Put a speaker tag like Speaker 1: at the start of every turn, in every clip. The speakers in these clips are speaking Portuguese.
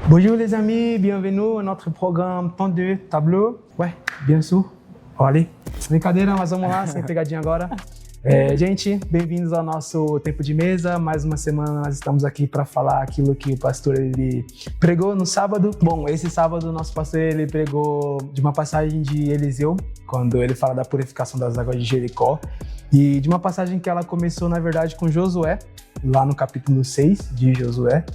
Speaker 1: Bonjour les amis, bienvenue à notre programme Temps de Tableau. Ouais, bien sûr. Olha, brincadeira, mas vamos lá, sem pegadinha agora. Gente, bem-vindos ao nosso Tempo de Mesa. Mais uma semana nós estamos aqui para falar aquilo que o pastor ele pregou no sábado. Bom, esse sábado o nosso pastor ele pregou de uma passagem de Eliseu, quando ele fala da purificação das águas de Jericó, e de uma passagem que ela começou, na verdade, com Josué, lá no capítulo 6 de Josué,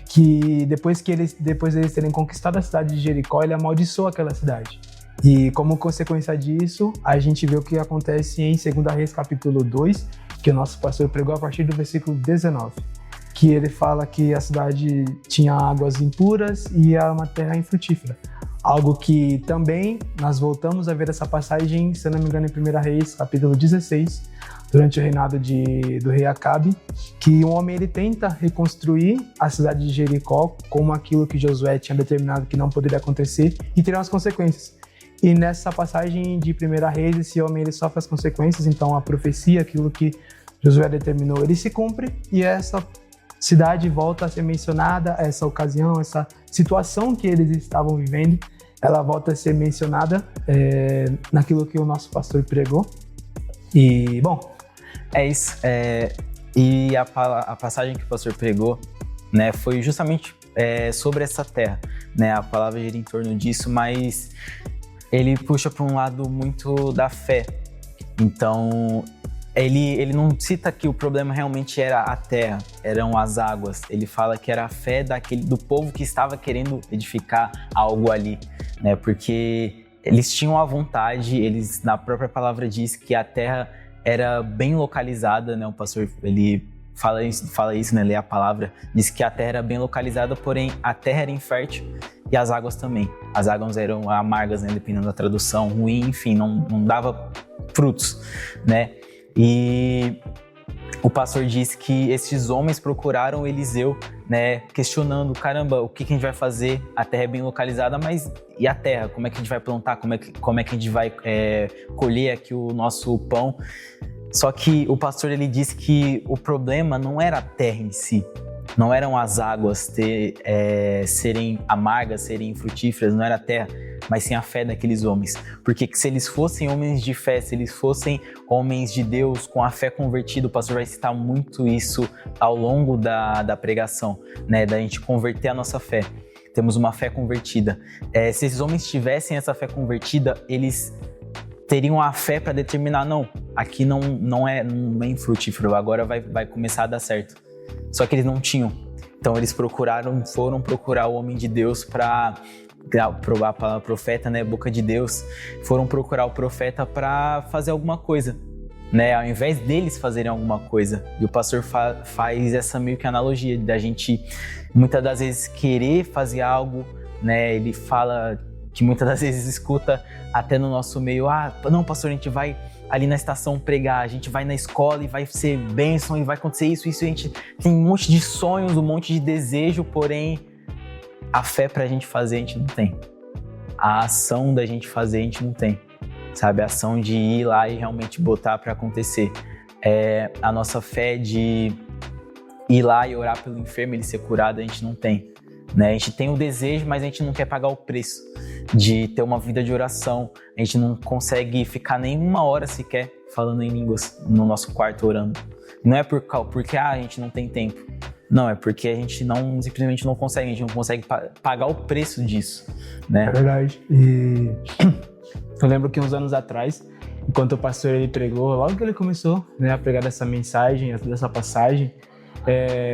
Speaker 1: que depois deles terem conquistado a cidade de Jericó, ele amaldiçoou aquela cidade. E como consequência disso, a gente vê o que acontece em 2 Reis capítulo 2, que o nosso pastor pregou a partir do versículo 19, que ele fala que a cidade tinha águas impuras e era uma terra infrutífera. Algo que também nós voltamos a ver essa passagem, se não me engano, em 1 Reis capítulo 16, durante o reinado do rei Acabe, que um homem ele tenta reconstruir a cidade de Jericó como aquilo que Josué tinha determinado que não poderia acontecer e terá as consequências. E nessa passagem de 1 Reis, esse homem ele sofre as consequências, então a profecia, aquilo que Josué determinou, ele se cumpre e essa cidade volta a ser mencionada, essa ocasião, essa situação que eles estavam vivendo, ela volta a ser mencionada naquilo que o nosso pastor pregou. E, bom,
Speaker 2: é isso. E a passagem que o pastor pregou, né, foi justamente sobre essa terra, né? A palavra gira em torno disso, mas ele puxa para um lado muito da fé. Então, ele não cita que o problema realmente era a terra, eram as águas. Ele fala que era a fé do povo que estava querendo edificar algo ali, né? Porque eles tinham a vontade, na própria palavra diz que a terra era bem localizada, né? O pastor, ele fala isso, né? Lê a palavra, diz que a terra era bem localizada, porém a terra era infértil e as águas também. As águas eram amargas, né? Dependendo da tradução, ruim, enfim, não dava frutos, né? E o pastor disse que esses homens procuraram Eliseu, né, questionando, caramba, o que a gente vai fazer? A terra é bem localizada, mas e a terra? Como é que a gente vai plantar? Como é que a gente vai colher aqui o nosso pão? Só que o pastor ele disse que o problema não era a terra em si, não eram as águas serem amargas, serem frutíferas, não era a terra, mas sim a fé daqueles homens. Porque se eles fossem homens de fé, se eles fossem homens de Deus com a fé convertida, o pastor vai citar muito isso ao longo da pregação, né? Da gente converter a nossa fé. Temos uma fé convertida. Se esses homens tivessem essa fé convertida, eles teriam a fé para determinar, não, aqui não é infrutífero, agora vai começar a dar certo. Só que eles não tinham. Então eles foram procurar o homem de Deus para a palavra profeta, né, boca de Deus, foram procurar o profeta para fazer alguma coisa, né, ao invés deles fazerem alguma coisa. E o pastor faz essa meio que analogia da gente muitas das vezes querer fazer algo, né, ele fala que muitas das vezes escuta até no nosso meio, não, pastor, a gente vai ali na estação pregar, a gente vai na escola e vai ser bênção e vai acontecer isso, a gente tem um monte de sonhos, um monte de desejo, porém a fé pra gente fazer a gente não tem. A ação da gente fazer a gente não tem, sabe? A ação de ir lá e realmente botar pra acontecer. A nossa fé de ir lá e orar pelo enfermo, ele ser curado, a gente não tem, né? A gente tem o desejo, mas a gente não quer pagar o preço de ter uma vida de oração. A gente não consegue ficar nem uma hora sequer falando em línguas no nosso quarto orando. Não é porque a gente não tem tempo. Não, é porque a gente simplesmente não consegue, a gente não consegue pagar o preço disso, né? É
Speaker 1: verdade. E eu lembro que uns anos atrás, enquanto o pastor ele pregou, logo que ele começou, né, a pregar dessa mensagem, dessa passagem,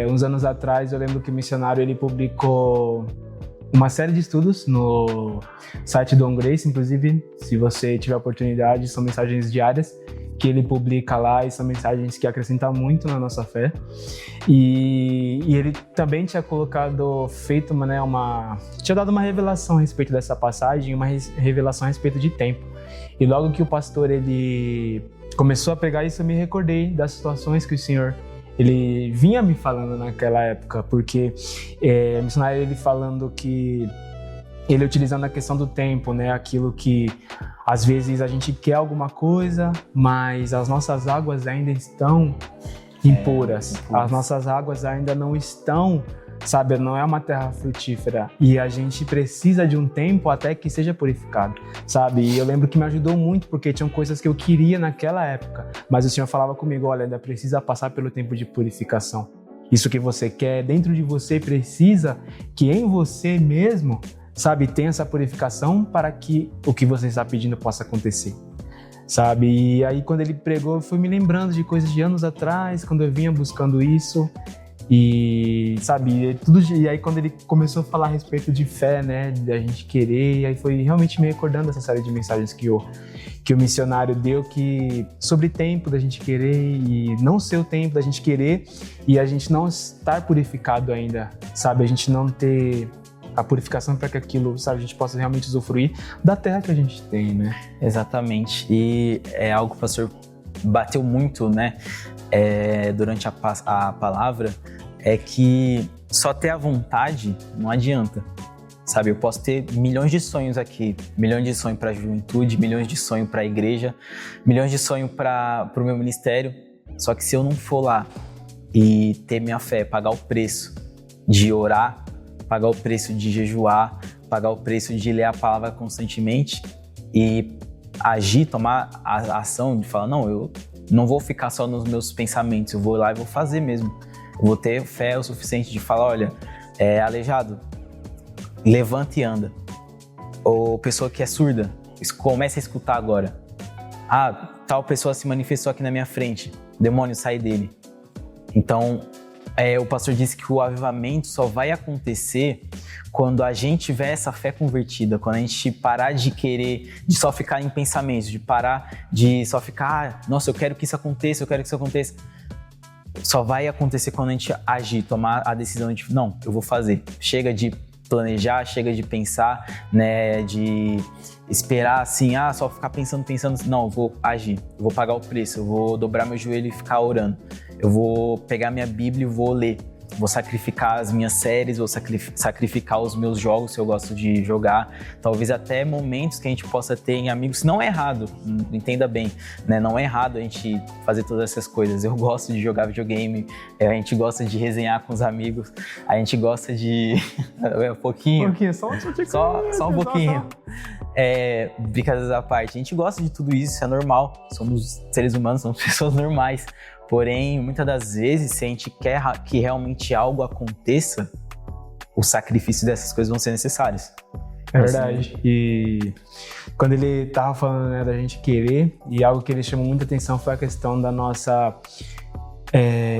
Speaker 1: uns anos atrás eu lembro que o missionário ele publicou uma série de estudos no site do On Grace, inclusive, se você tiver oportunidade, são mensagens diárias que ele publica lá e são mensagens que acrescentam muito na nossa fé. E ele também tinha tinha dado uma revelação a respeito dessa passagem, uma revelação a respeito de tempo. E logo que o pastor ele começou a pregar isso, eu me recordei das situações que o Senhor ele vinha me falando naquela época, porque o missionário ele falando que ele utilizando a questão do tempo, né? Aquilo que às vezes a gente quer alguma coisa, mas as nossas águas ainda estão impuras. As nossas águas ainda não estão sabe? Não é uma terra frutífera e a gente precisa de um tempo até que seja purificado, sabe? E eu lembro que me ajudou muito porque tinham coisas que eu queria naquela época, mas o Senhor falava comigo, olha, ainda precisa passar pelo tempo de purificação. Isso que você quer dentro de você precisa que em você mesmo, sabe, tenha essa purificação para que o que você está pedindo possa acontecer. Sabe? E aí quando ele pregou, eu fui me lembrando de coisas de anos atrás, quando eu vinha buscando isso. E, sabe, e aí quando ele começou a falar a respeito de fé, né, da gente querer, e aí foi realmente me recordando essa série de mensagens que o missionário deu, sobre tempo da gente querer e não ser o tempo da gente querer e a gente não estar purificado ainda, sabe, a gente não ter a purificação para que aquilo, sabe, a gente possa realmente usufruir da terra que a gente tem, né?
Speaker 2: Exatamente, e é algo que o pastor bateu muito, né, durante a palavra, é que só ter a vontade não adianta, sabe? Eu posso ter milhões de sonhos aqui, milhões de sonhos para a juventude, milhões de sonhos para a igreja, milhões de sonhos para o meu ministério, só que se eu não for lá e ter minha fé, pagar o preço de orar, pagar o preço de jejuar, pagar o preço de ler a palavra constantemente e agir, tomar a ação de falar, não, eu não vou ficar só nos meus pensamentos, eu vou lá e vou fazer mesmo. Eu vou ter fé o suficiente de falar, olha, aleijado, levanta e anda. Ou pessoa que é surda, comece a escutar agora. Ah, tal pessoa se manifestou aqui na minha frente, demônio, sai dele. Então, o pastor disse que o avivamento só vai acontecer quando a gente tiver essa fé convertida, quando a gente parar de querer, de só ficar em pensamentos, de parar de só ficar, nossa, eu quero que isso aconteça, eu quero que isso aconteça. Só vai acontecer quando a gente agir, tomar a decisão de, não, eu vou fazer. Chega de planejar, chega de pensar, né, de esperar assim, só ficar pensando, não, eu vou agir, eu vou pagar o preço, eu vou dobrar meu joelho e ficar orando. Eu vou pegar minha Bíblia e vou ler. Vou sacrificar as minhas séries, vou sacrificar os meus jogos que eu gosto de jogar. Talvez até momentos que a gente possa ter em amigos. Não é errado, entenda bem, né? Não é errado a gente fazer todas essas coisas. Eu gosto de jogar videogame, a gente gosta de resenhar com os amigos, a gente gosta de... um pouquinho, só um pouquinho. Brincadeiras à parte. A gente gosta de tudo isso, é normal. Somos seres humanos, somos pessoas normais. Porém, muitas das vezes, se a gente quer que realmente algo aconteça, o sacrifício dessas coisas vão ser necessários.
Speaker 1: É verdade. E quando ele estava falando, né, da gente querer, e algo que ele chamou muita atenção foi a questão da nossa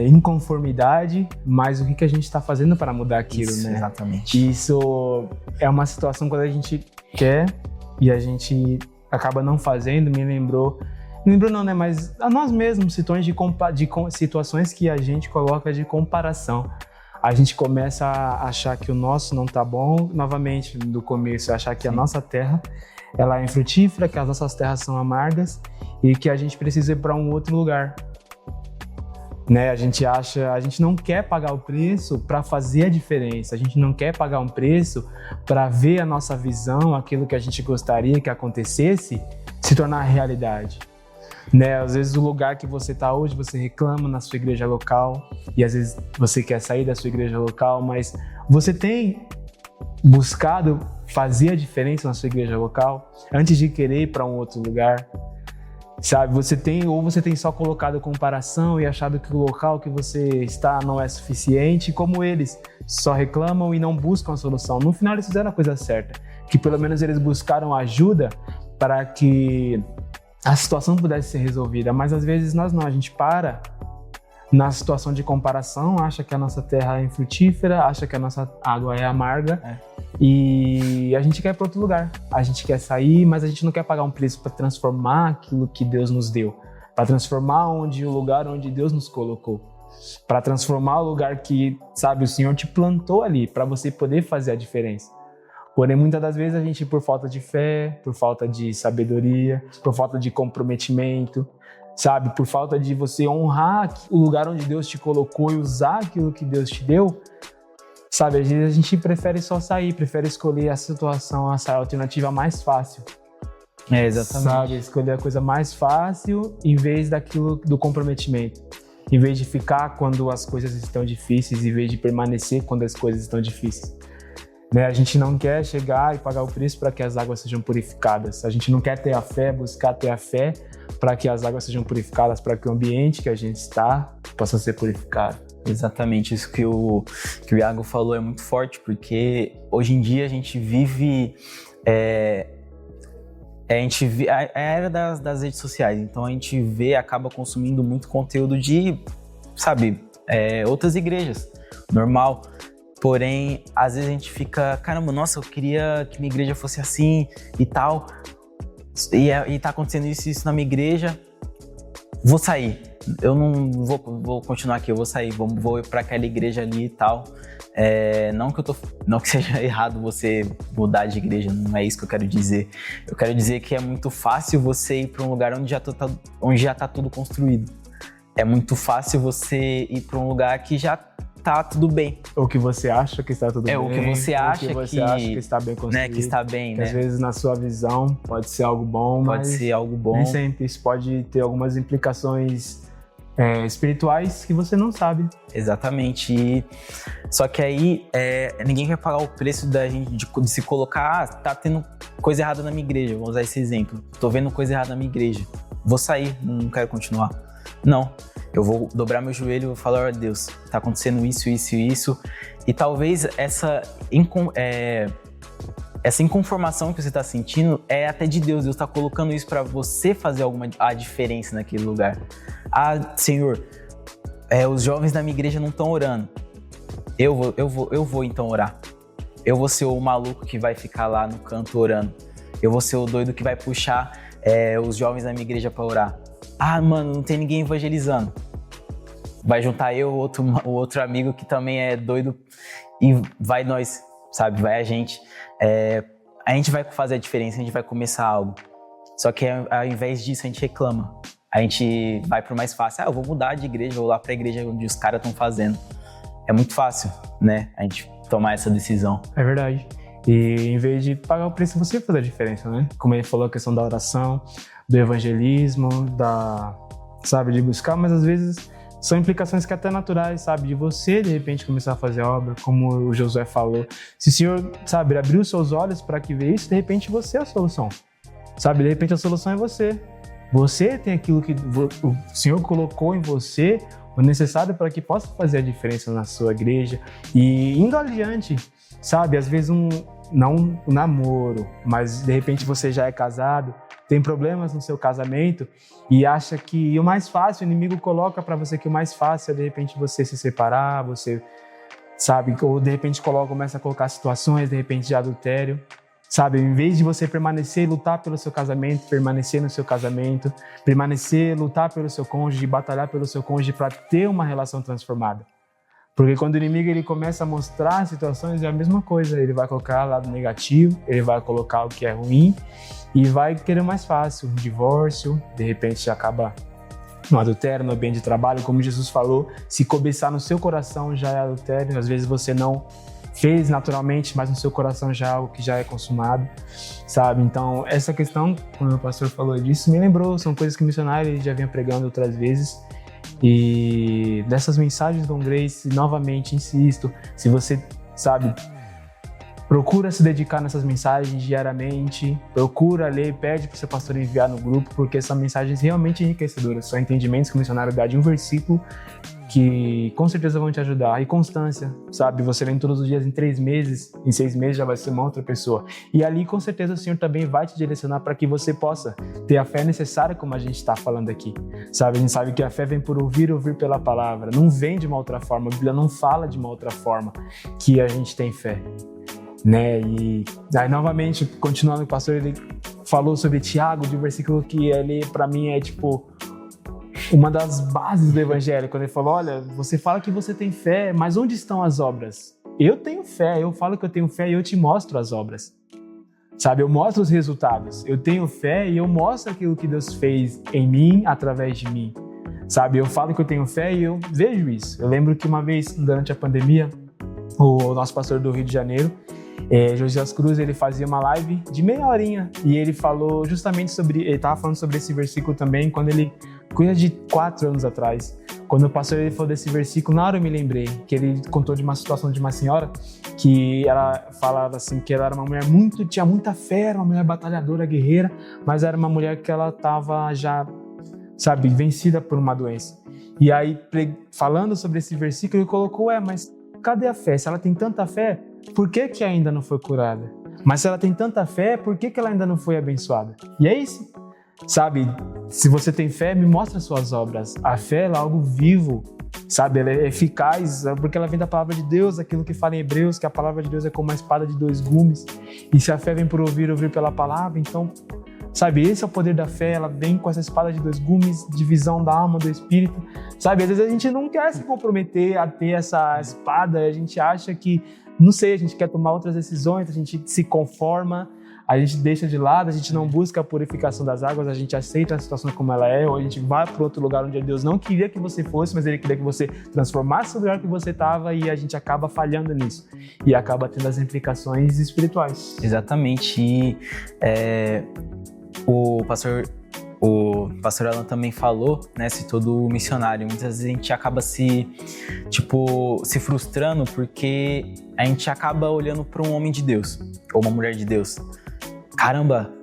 Speaker 1: inconformidade, mas o que a gente está fazendo para mudar aquilo,
Speaker 2: isso,
Speaker 1: né?
Speaker 2: Exatamente.
Speaker 1: Isso é uma situação quando a gente quer e a gente acaba não fazendo, me lembrou não, né? Mas a nós mesmos, situações que a gente coloca de comparação. A gente começa a achar que o nosso não tá bom, novamente, do começo, achar que a nossa terra ela é infrutífera, que as nossas terras são amargas e que a gente precisa ir para um outro lugar. Né? A gente não quer pagar o preço para fazer a diferença, a gente não quer pagar um preço para ver a nossa visão, aquilo que a gente gostaria que acontecesse, se tornar realidade. Né? Às vezes o lugar que você está hoje, você reclama na sua igreja local e às vezes você quer sair da sua igreja local, mas você tem buscado fazer a diferença na sua igreja local antes de querer ir para um outro lugar, sabe? Você tem só colocado comparação e achado que o local que você está não é suficiente, como eles só reclamam e não buscam a solução. No final eles fizeram a coisa certa, que pelo menos eles buscaram ajuda para que a situação pudesse ser resolvida, mas às vezes nós não, a gente para na situação de comparação, acha que a nossa terra é infrutífera, acha que a nossa água é amarga e a gente quer ir para outro lugar, a gente quer sair, mas a gente não quer pagar um preço para transformar aquilo que Deus nos deu, para transformar o lugar onde Deus nos colocou, para transformar o lugar que, sabe, o Senhor te plantou ali, para você poder fazer a diferença. Porém, muitas das vezes a gente, por falta de fé, por falta de sabedoria, por falta de comprometimento, sabe? Por falta de você honrar o lugar onde Deus te colocou e usar aquilo que Deus te deu, sabe? Às vezes a gente prefere só sair, prefere escolher a situação, essa alternativa mais fácil.
Speaker 2: Exatamente.
Speaker 1: Sabe? Escolher a coisa mais fácil em vez do comprometimento. em vez de ficar quando as coisas estão difíceis, em vez de permanecer quando as coisas estão difíceis. Né? A gente não quer chegar e pagar o preço para que as águas sejam purificadas. A gente não quer ter a fé, buscar ter a fé para que as águas sejam purificadas, para que o ambiente que a gente está possa ser purificado.
Speaker 2: Exatamente, isso que o Iago falou é muito forte, porque hoje em dia a gente vive a era das redes sociais, então a gente acaba consumindo muito conteúdo de, outras igrejas, normal. Porém, às vezes a gente fica, caramba, nossa, eu queria que minha igreja fosse assim e tal, e tá acontecendo isso na minha igreja, vou sair. Eu não vou continuar aqui, eu vou sair, vou para aquela igreja ali e tal. Não que seja errado você mudar de igreja, não é isso que eu quero dizer. Eu quero dizer que é muito fácil você ir para um lugar onde já tá tudo construído. É muito fácil você ir para um lugar que já tá tudo bem.
Speaker 1: Ou que você acha que está tudo bem.
Speaker 2: O que você acha que
Speaker 1: está bem construído.
Speaker 2: Né, que está bem,
Speaker 1: que
Speaker 2: né?
Speaker 1: Às vezes na sua visão pode ser algo bom, mas nem sempre. Isso pode ter algumas implicações espirituais que você não sabe.
Speaker 2: Exatamente. Só que aí ninguém vai pagar o preço da gente de se colocar, tá tendo coisa errada na minha igreja, vou usar esse exemplo. Tô vendo coisa errada na minha igreja. Vou sair, não quero continuar. Não. Eu vou dobrar meu joelho e vou falar, olha Deus, tá acontecendo isso, isso e isso. E talvez essa inconformação que você tá sentindo é até de Deus. Deus tá colocando isso para você fazer a diferença naquele lugar. Ah, Senhor, os jovens da minha igreja não estão orando. Eu vou então orar. Eu vou ser o maluco que vai ficar lá no canto orando. Eu vou ser o doido que vai puxar os jovens da minha igreja para orar. Ah, mano, não tem ninguém evangelizando. Vai juntar o outro amigo que também é doido e vai nós, sabe? Vai a gente. A gente vai fazer a diferença, a gente vai começar algo. Só que ao invés disso, a gente reclama. A gente vai pro mais fácil. Eu vou mudar de igreja, vou lá pra igreja onde os caras estão fazendo. É muito fácil, né? A gente tomar essa decisão.
Speaker 1: É verdade. E em vez de pagar o preço, você fazer a diferença, né? Como ele falou, a questão da oração, do evangelismo, de buscar, mas às vezes são implicações que até naturais, sabe? De você, de repente, começar a fazer obra, como o Josué falou. Se o Senhor, abrir os seus olhos para que vê isso, de repente você é a solução. De repente a solução é você. Você tem aquilo que o Senhor colocou em você, o necessário para que possa fazer a diferença na sua igreja. E indo adiante, às vezes não um namoro, mas de repente você já é casado, tem problemas no seu casamento e acha que o mais fácil, o inimigo coloca para você que o mais fácil é de repente você se separar, você, ou de repente começa a colocar situações, de repente de adultério, em vez de você permanecer e lutar pelo seu casamento, permanecer no seu casamento, lutar pelo seu cônjuge, batalhar pelo seu cônjuge para ter uma relação transformada. Porque quando o inimigo ele começa a mostrar situações, é a mesma coisa. Ele vai colocar o lado negativo, ele vai colocar o que é ruim e vai querer mais fácil. Um divórcio, de repente acaba no adultério, no ambiente de trabalho. Como Jesus falou, se cobiçar no seu coração já é adultério. Às vezes você não fez naturalmente, mas no seu coração já é algo que já é consumado, Então, essa questão, quando o pastor falou disso, me lembrou. São coisas que o missionário ele já vinha pregando outras vezes. E dessas mensagens do Grace, novamente insisto, se você procura se dedicar nessas mensagens diariamente, procura ler, pede para o seu pastor enviar no grupo, porque são mensagens realmente enriquecedoras, são entendimentos que o missionário dá de um versículo que com certeza vão te ajudar. E constância, você lendo todos os dias em 3 meses, em 6 meses já vai ser uma outra pessoa. E ali com certeza o Senhor também vai te direcionar para que você possa ter a fé necessária, como a gente está falando aqui. A gente sabe que a fé vem por ouvir pela palavra, não vem de uma outra forma, a Bíblia não fala de uma outra forma que a gente tem fé. E aí novamente, continuando, o pastor ele falou sobre Tiago, de um versículo que ali para mim é uma das bases do evangelho, quando ele falou, olha, você fala que você tem fé, mas onde estão as obras? Eu tenho fé, eu falo que eu tenho fé e eu te mostro as obras. Eu mostro os resultados. Eu tenho fé e eu mostro aquilo que Deus fez em mim, através de mim. Eu falo que eu tenho fé e eu vejo isso. Eu lembro que uma vez, durante a pandemia, o nosso pastor do Rio de Janeiro, José Cruz, ele fazia uma live de meia horinha e ele falou justamente ele estava falando sobre esse versículo também, quando ele coisa de 4 anos atrás. Quando o pastor ele falou desse versículo, na hora eu me lembrei que ele contou de uma situação de uma senhora que ela falava assim que ela era uma mulher tinha muita fé, era uma mulher batalhadora, guerreira, mas era uma mulher que ela estava já, sabe, vencida por uma doença. E aí, falando sobre esse versículo, ele colocou, mas cadê a fé? Se ela tem tanta fé, por que ainda não foi curada? Mas se ela tem tanta fé, por que ela ainda não foi abençoada? E é isso. Sabe, se você tem fé, me mostra suas obras. A fé ela é algo vivo, sabe? Ela é eficaz, porque ela vem da palavra de Deus, aquilo que fala em Hebreus, que a palavra de Deus é como uma espada de 2 gumes. E se a fé vem por ouvir pela palavra, então, sabe, esse é o poder da fé, ela vem com essa espada de 2 gumes, divisão da alma, do espírito. Sabe, às vezes a gente não quer se comprometer a ter essa espada, a gente acha que, não sei, a gente quer tomar outras decisões, a gente se conforma, a gente deixa de lado, a gente não busca a purificação das águas, a gente aceita a situação como ela é, ou a gente vai para outro lugar onde Deus não queria que você fosse, mas Ele queria que você transformasse o lugar que você estava e a gente acaba falhando nisso. E acaba tendo as implicações espirituais.
Speaker 2: Exatamente. E o pastor Alan também falou, né, citou do missionário. Muitas vezes a gente acaba se frustrando porque a gente acaba olhando para um homem de Deus ou uma mulher de Deus. Caramba,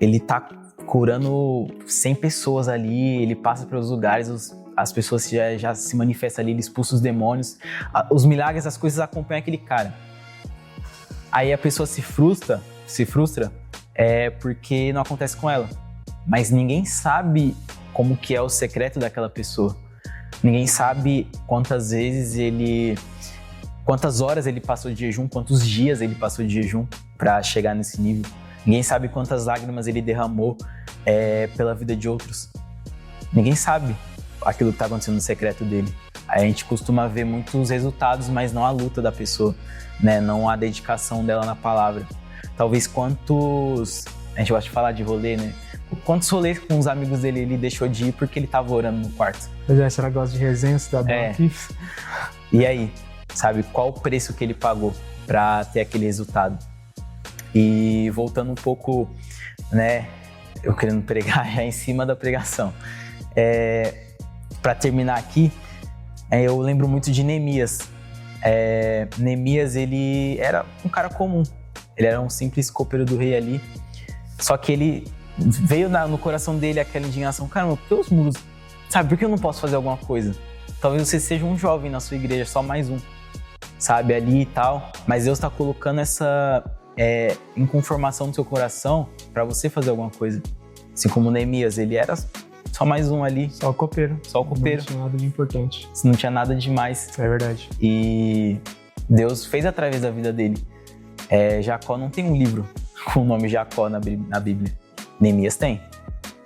Speaker 2: ele tá curando 100 pessoas ali, ele passa pelos lugares, as pessoas já se manifestam ali, ele expulsa os demônios, os milagres, as coisas acompanham aquele cara. Aí a pessoa se frustra porque não acontece com ela. Mas ninguém sabe como que é o secreto daquela pessoa. Ninguém sabe quantas horas ele passou de jejum, quantos dias ele passou de jejum para chegar nesse nível. Ninguém sabe quantas lágrimas ele derramou pela vida de outros. Ninguém sabe aquilo que está acontecendo no secreto dele. A gente costuma ver muitos resultados, mas não a luta da pessoa, né? Não a dedicação dela na palavra. Talvez a gente gosta de falar de rolê, né? Quantos rolês com os amigos dele ele deixou de ir porque ele estava orando no quarto?
Speaker 1: Pois é, será que gosta de resenha, cidadão aqui?
Speaker 2: E aí, sabe, qual o preço que ele pagou para ter aquele resultado? E voltando um pouco, né, eu querendo pregar já em cima da pregação. Para terminar aqui, eu lembro muito de Neemias. Neemias, ele era um cara comum. Ele era um simples copeiro do rei ali. Só que ele veio no coração dele aquela indignação. Caramba, por que os muros... Sabe, por que eu não posso fazer alguma coisa? Talvez você seja um jovem na sua igreja, só mais um. Sabe, ali e tal. Mas Deus está colocando essa inconformação no seu coração para você fazer alguma coisa. Assim como Neemias, ele era só mais um ali.
Speaker 1: Só o copeiro.
Speaker 2: Não
Speaker 1: tinha nada de importante.
Speaker 2: Não tinha nada demais.
Speaker 1: É verdade.
Speaker 2: E Deus fez através da vida dele. Jacó não tem um livro com o nome Jacó na Bíblia. Neemias tem.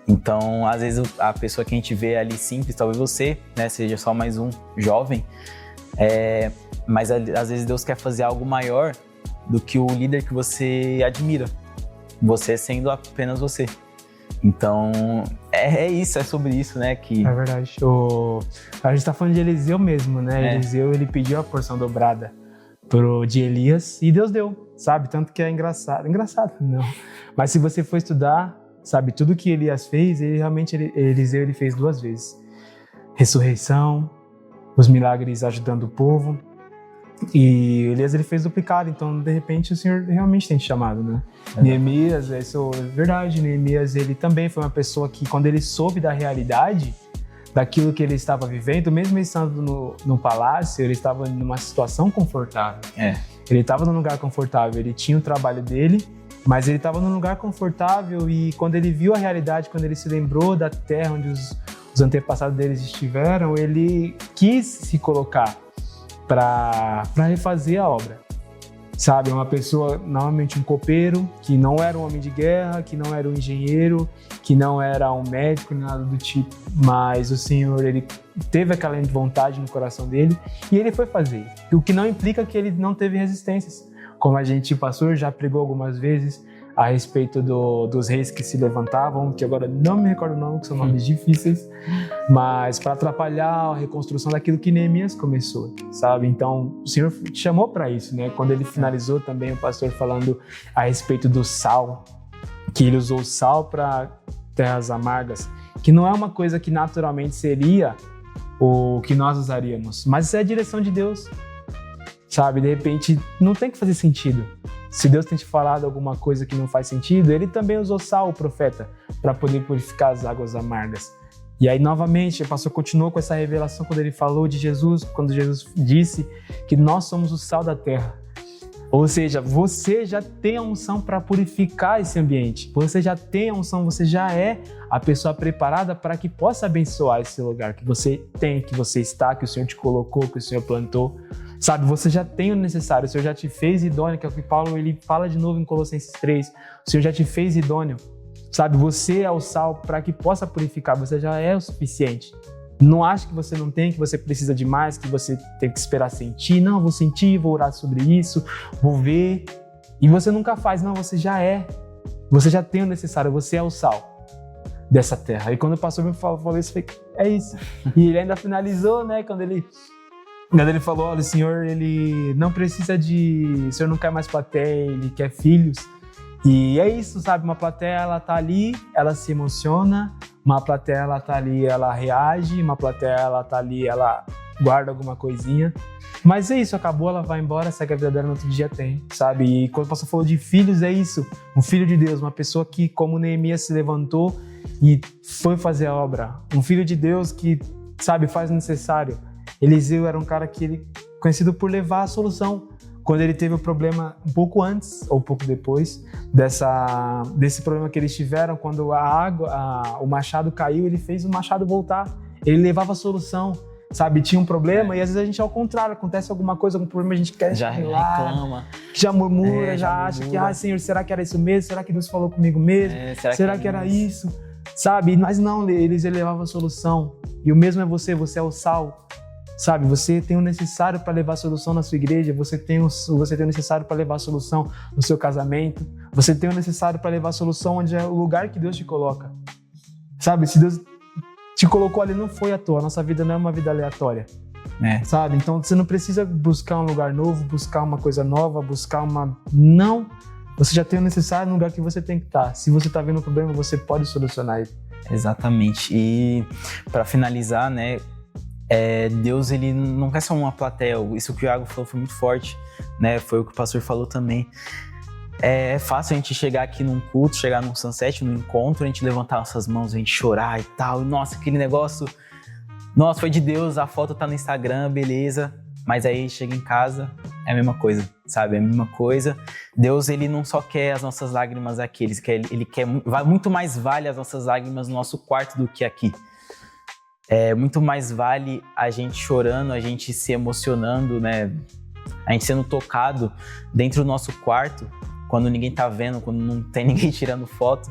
Speaker 2: Então, às vezes, a pessoa que a gente vê ali simples, talvez você, né, seja só mais um jovem, mas às vezes Deus quer fazer algo maior do que o líder que você admira. Você sendo apenas você. Então, é sobre isso, né?
Speaker 1: É verdade. A gente tá falando de Eliseu mesmo, né? Eliseu, ele pediu a porção dobrada de Elias e Deus deu, sabe? Tanto que é engraçado. Engraçado, não. Mas se você for estudar, sabe? Tudo que Elias fez, Eliseu ele fez 2 vezes. Ressurreição, os milagres ajudando o povo. E Elias ele fez duplicado, então de repente o Senhor realmente tem te chamado, né? Neemias, isso é verdade. Neemias ele também foi uma pessoa que, quando ele soube da realidade daquilo que ele estava vivendo, mesmo estando no palácio, ele estava numa situação confortável. Ele estava num lugar confortável, ele tinha o trabalho dele, mas ele estava num lugar confortável, e quando ele viu a realidade, quando ele se lembrou da terra onde os antepassados deles estiveram, ele quis se colocar para refazer a obra. Sabe, uma pessoa, normalmente um copeiro, que não era um homem de guerra, que não era um engenheiro, que não era um médico, nem nada do tipo, mas o Senhor, ele teve aquela vontade no coração dele e ele foi fazer. O que não implica que ele não teve resistências. Como o pastor já pregou algumas vezes a respeito dos reis que se levantavam, que agora não me recordo o nome, que são nomes difíceis, mas para atrapalhar a reconstrução daquilo que Neemias começou, sabe? Então, o Senhor te chamou para isso, né? Quando ele finalizou também, o pastor falando a respeito do sal, que ele usou o sal para terras amargas, que não é uma coisa que naturalmente seria o que nós usaríamos, mas é a direção de Deus, sabe? De repente, não tem que fazer sentido. Se Deus tem te falado alguma coisa que não faz sentido, ele também usou Sal, o profeta, para poder purificar as águas amargas. E aí, novamente, o pastor continuou com essa revelação quando ele falou de Jesus, quando Jesus disse que nós somos o sal da terra. Ou seja, você já tem a unção para purificar esse ambiente. Você já tem a unção, você já é a pessoa preparada para que possa abençoar esse lugar que você tem, que você está, que o Senhor te colocou, que o Senhor plantou. Sabe, você já tem o necessário, o Senhor já te fez idôneo, que é o que Paulo ele fala de novo em Colossenses 3. O Senhor já te fez idôneo. Sabe, você é o sal para que possa purificar, você já é o suficiente. Não ache que você não tem, que você precisa de mais, que você tem que esperar sentir. Não, vou sentir, vou orar sobre isso, vou ver. E você nunca faz, não, você já é. Você já tem o necessário, você é o sal dessa terra. E quando o pastor me falou isso, eu falei, é isso. E ele ainda finalizou, né, quando ele falou, olha, o Senhor, ele não precisa de... O Senhor não quer mais plateia, ele quer filhos. E é isso, sabe? Uma plateia, ela tá ali, ela se emociona. Uma plateia, ela tá ali, ela reage. Uma plateia, ela tá ali, ela guarda alguma coisinha. Mas é isso, acabou, ela vai embora, segue a vida dela, no outro dia tem, sabe? E quando o pastor falou de filhos, é isso. Um filho de Deus, uma pessoa que, como Neemias, se levantou e foi fazer a obra. Um filho de Deus que, sabe, faz o necessário. Eliseu era um cara que ele conhecido por levar a solução. Quando ele teve o problema um pouco antes ou um pouco depois desse problema que eles tiveram, quando o machado caiu, ele fez o machado voltar. Ele levava a solução, sabe? Tinha um problema e às vezes a gente é ao contrário, acontece alguma coisa, algum problema, a gente quer
Speaker 2: já reclama,
Speaker 1: já murmura, já acha que, Senhor, será que era isso mesmo? Será que Deus falou comigo mesmo? Será que era isso? Sabe? Mas não, eles levavam a solução. E o mesmo é você é o sal. Sabe, você tem o necessário para levar a solução na sua igreja, você tem o necessário para levar a solução no seu casamento, você tem o necessário para levar a solução onde é o lugar que Deus te coloca. Sabe, se Deus te colocou ali, não foi à toa, nossa vida não é uma vida aleatória. Sabe, então você não precisa buscar um lugar novo, buscar uma coisa nova, Não, você já tem o necessário no lugar que você tem que estar. Se você está vendo um problema, você pode solucionar ele.
Speaker 2: Exatamente, e para finalizar, né, Deus, ele não quer só uma plateia. Isso que o Iago falou foi muito forte, né? Foi o que o pastor falou também. É fácil a gente chegar aqui num culto, chegar num sunset, num encontro, a gente levantar nossas mãos, a gente chorar e tal. Nossa, aquele negócio... Nossa, foi de Deus, a foto tá no Instagram, beleza. Mas aí chega em casa, é a mesma coisa, sabe? É a mesma coisa. Deus, ele não só quer as nossas lágrimas aqui, ele quer muito mais vale as nossas lágrimas no nosso quarto do que aqui. Muito mais vale a gente chorando, a gente se emocionando, né? A gente sendo tocado dentro do nosso quarto, quando ninguém tá vendo, quando não tem ninguém tirando foto.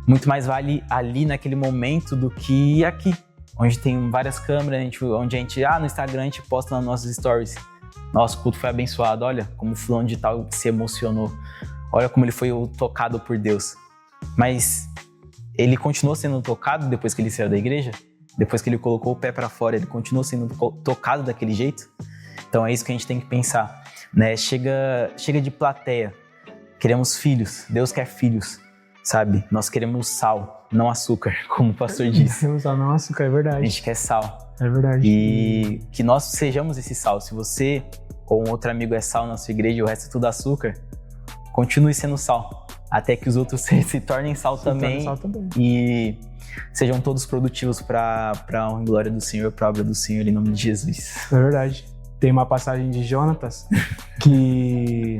Speaker 2: Muito mais vale ali naquele momento do que aqui, onde tem várias câmeras, onde a gente, no Instagram a gente posta nas nossas stories. Nosso culto foi abençoado, olha como o fulano de tal se emocionou. Olha como ele foi tocado por Deus. Mas ele continuou sendo tocado depois que ele saiu da igreja? Depois que ele colocou o pé para fora, ele continuou sendo tocado daquele jeito? Então é isso que a gente tem que pensar, né? Chega de plateia. Queremos filhos. Deus quer filhos, sabe? Nós queremos sal, não açúcar, como o pastor disse.
Speaker 1: Queremos sal, não açúcar, é verdade.
Speaker 2: A gente quer sal.
Speaker 1: É verdade.
Speaker 2: E que nós sejamos esse sal. Se você ou um outro amigo é sal na sua igreja e o resto é tudo açúcar, continue sendo sal. Até que os outros se tornem sal também. E sejam todos produtivos para a honra e glória do Senhor, para a obra do Senhor, em nome de Jesus.
Speaker 1: É verdade. Tem uma passagem de Jonatas que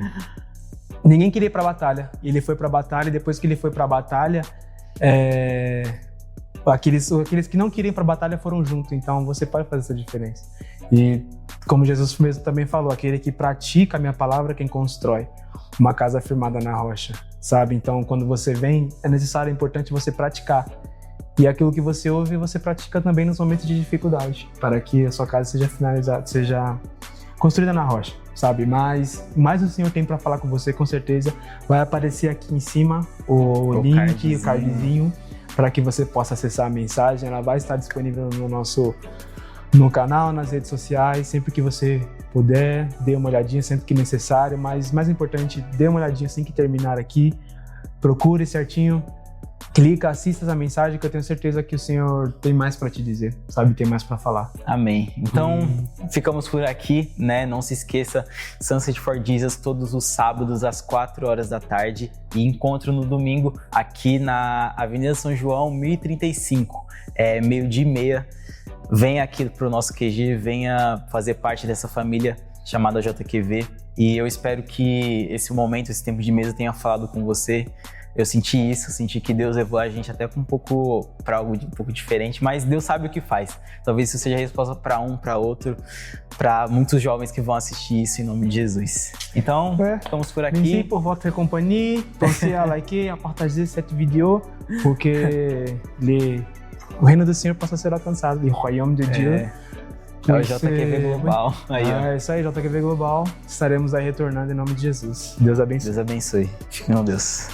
Speaker 1: ninguém queria ir para a batalha. Ele foi para a batalha e depois que ele foi para a batalha, aqueles que não queriam ir para a batalha foram junto. Então você pode fazer essa diferença. E como Jesus mesmo também falou, aquele que pratica a minha palavra, quem constrói uma casa firmada na rocha, sabe? Então quando você vem, é necessário, é importante você praticar. E aquilo que você ouve, você pratica também nos momentos de dificuldade, para que a sua casa seja finalizada, seja construída na rocha, sabe? Mas o Senhor tem para falar com você, com certeza. Vai aparecer aqui em cima o link, o cardzinho, para que você possa acessar a mensagem. Ela vai estar disponível no canal, nas redes sociais, sempre que você puder, dê uma olhadinha, sempre que necessário. Mas mais importante, dê uma olhadinha assim que terminar aqui. Procure certinho. clica, assista essa mensagem que eu tenho certeza que o Senhor tem mais para te dizer, sabe? Tem mais para falar.
Speaker 2: Amém. Então, ficamos por aqui, né? Não se esqueça, Sunset for Jesus todos os sábados às 4 horas da tarde e encontro no domingo aqui na Avenida São João, 1035, 12h30. Venha aqui pro nosso QG, venha fazer parte dessa família chamada JQV e eu espero que esse momento, esse tempo de mesa tenha falado com você. Eu senti isso, senti que Deus levou a gente até para algo um pouco diferente, mas Deus sabe o que faz. Talvez isso seja a resposta para um, para outro, para muitos jovens que vão assistir isso em nome de Jesus. Então, estamos por aqui.
Speaker 1: Merci pour votre compagnie. Pensez à liker, à partager cette vidéo pour que o reino do Senhor possa ser alcançado, o royaume de Deus.
Speaker 2: É o JQV Global. Aí,
Speaker 1: é isso aí, JQV Global. Estaremos aí retornando em nome de Jesus. Deus abençoe.
Speaker 2: Deus abençoe. Fique com Deus.